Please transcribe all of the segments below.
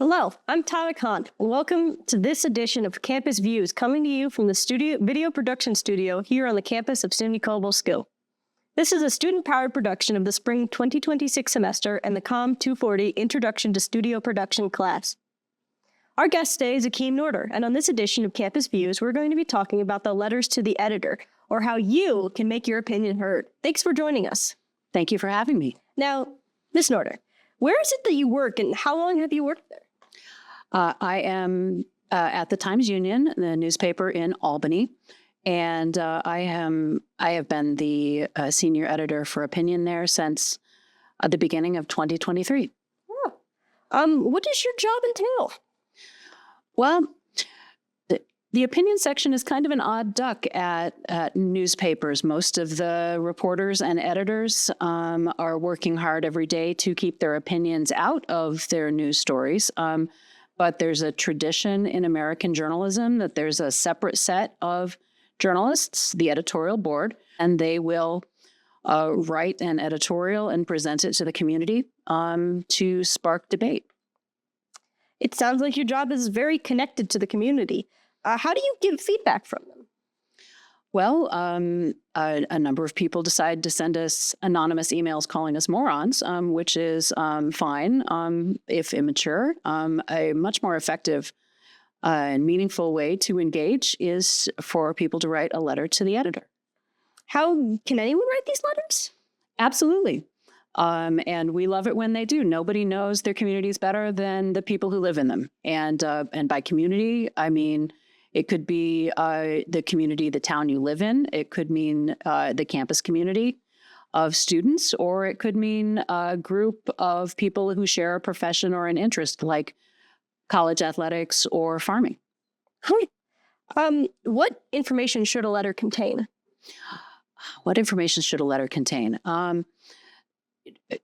Hello, I'm Tavik Hahn, and welcome to this edition of Campus Views, coming to you from the video production studio here on the campus of SUNY Cobleskill. This is a student-powered production of the spring 2026 semester and the COM 240 Introduction to Studio Production class. Our guest today is Akum Norder, and on this edition of Campus Views, we're going to be talking about the letters to the editor, or how you can make your opinion heard. Thanks for joining us. Thank you for having me. Now, Ms. Norder, where is it that you work, and how long have you worked there? I am at the Times-Union, the newspaper in Albany, and I have been the senior editor for opinion there since the beginning of 2023. Oh. What does your job entail? Well, the opinion section is kind of an odd duck at newspapers. Most of the reporters and editors are working hard every day to keep their opinions out of their news stories. But there's a tradition in American journalism that there's a separate set of journalists, the editorial board, and they will write an editorial and present it to the community to spark debate. It sounds like your job is very connected to the community. How do you give feedback from them? Well, a number of people decide to send us anonymous emails calling us morons, which is fine, if immature. A much more effective and meaningful way to engage is for people to write a letter to the editor. How can anyone write these letters? Absolutely. And we love it when they do. Nobody knows their communities better than the people who live in them. And by community, I mean, it could be the community, the town you live in. It could mean the campus community of students, or it could mean a group of people who share a profession or an interest, like college athletics or farming. What information should a letter contain? What information should a letter contain?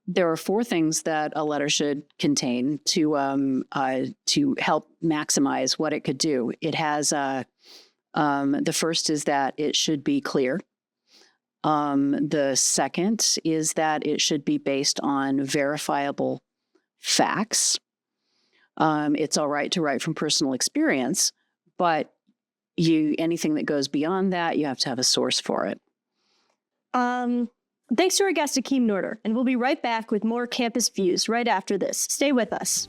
There are four things that a letter should contain to help maximize what it could do. It has the first is that it should be clear. The second is that it should be based on verifiable facts. It's all right to write from personal experience, but anything that goes beyond that, you have to have a source for it. Thanks to our guest, Akum Norder, and we'll be right back with more Campus Views right after this. Stay with us.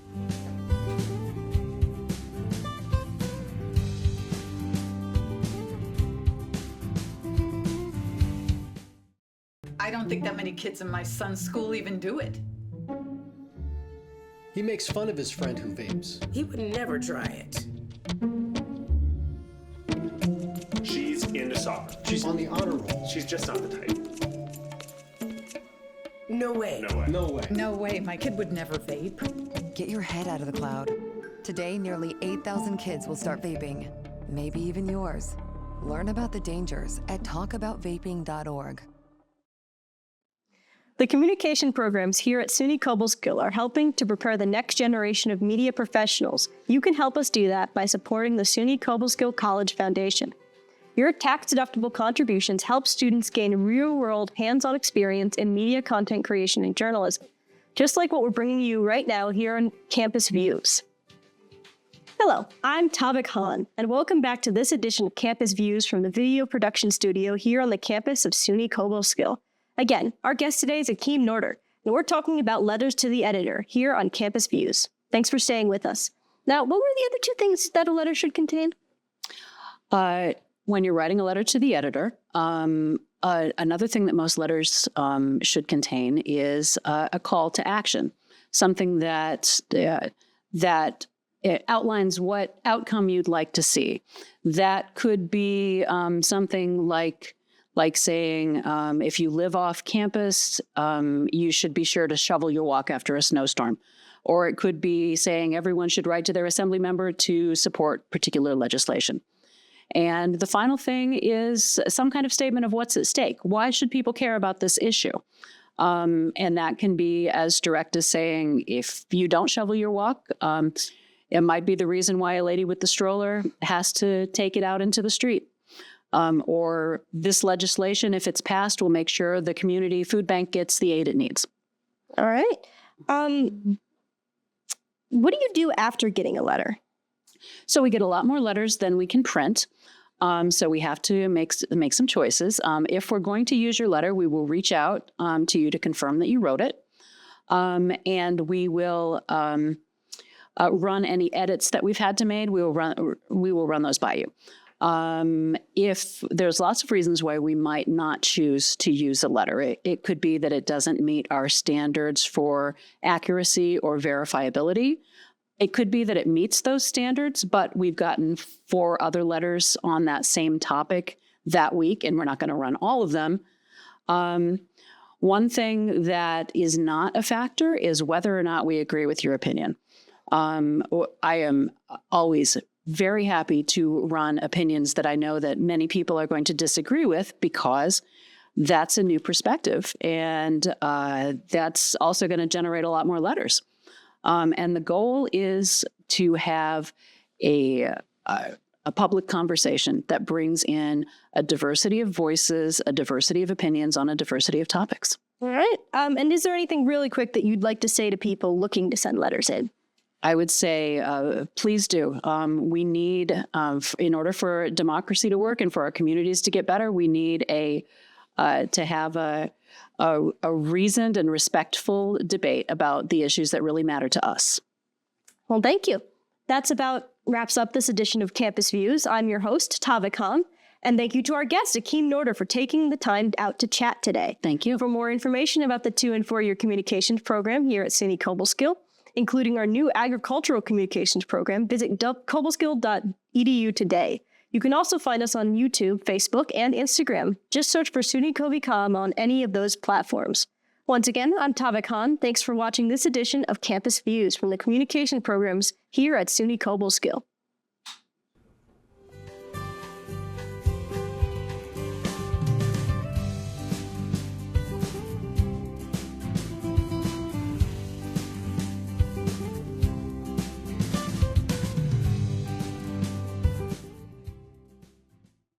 I don't think that many kids in my son's school even do it. He makes fun of his friend who vapes. He would never try it. She's into soccer. She's on the honor roll. She's just not the type. No way. No way. No way. No way, my kid would never vape. Get your head out of the cloud. Today, nearly 8,000 kids will start vaping. Maybe even yours. Learn about the dangers at talkaboutvaping.org. The communication programs here at SUNY Cobleskill are helping to prepare the next generation of media professionals. You can help us do that by supporting the SUNY Cobleskill College Foundation. Your tax-deductible contributions help students gain real-world, hands-on experience in media content creation and journalism, just like what we're bringing you right now here on Campus Views. Hello, I'm Tavik Hahn, and welcome back to this edition of Campus Views from the video production studio here on the campus of SUNY Cobleskill. Again, our guest today is Akum Norder, and we're talking about letters to the editor here on Campus Views. Thanks for staying with us. Now, what were the other two things that a letter should contain? When you're writing a letter to the editor, another thing that most letters should contain is a call to action, something that it outlines what outcome you'd like to see. That could be something like saying, if you live off campus, you should be sure to shovel your walk after a snowstorm. Or it could be saying everyone should write to their assembly member to support particular legislation. And the final thing is some kind of statement of what's at stake. Why should people care about this issue? And that can be as direct as saying, if you don't shovel your walk, it might be the reason why a lady with the stroller has to take it out into the street. Or this legislation, if it's passed, will make sure the community food bank gets the aid it needs. All right. What do you do after getting a letter? So we get a lot more letters than we can print. So we have to make some choices. If we're going to use your letter, we will reach out to you to confirm that you wrote it. And we will run any edits that we've had to make. We will run those by you. If there's lots of reasons why we might not choose to use a letter, it could be that it doesn't meet our standards for accuracy or verifiability. It could be that it meets those standards, but we've gotten 4 other letters on that same topic that week, and we're not going to run all of them. One thing that is not a factor is whether or not we agree with your opinion. I am always very happy to run opinions that I know that many people are going to disagree with, because that's a new perspective, and that's also going to generate a lot more letters. And the goal is to have a public conversation that brings in a diversity of voices, a diversity of opinions on a diversity of topics. All right. And is there anything really quick that you'd like to say to people looking to send letters in? I would say, please do. We need, in order for democracy to work and for our communities to get better, we need to have a reasoned and respectful debate about the issues that really matter to us. Well, thank you. That's about wraps up this edition of Campus Views. I'm your host, Tavik Hahn, and thank you to our guest, Akum Norder, for taking the time out to chat today. Thank you. For more information about the 2- and 4-year communications program here at SUNY Cobleskill, including our new agricultural communications program, visit cobleskill.edu today. You can also find us on YouTube, Facebook, and Instagram. Just search for SUNY Cobleskill on any of those platforms. Once again, I'm Tavik Hahn. Thanks for watching this edition of Campus Views from the communication programs here at SUNY Cobleskill.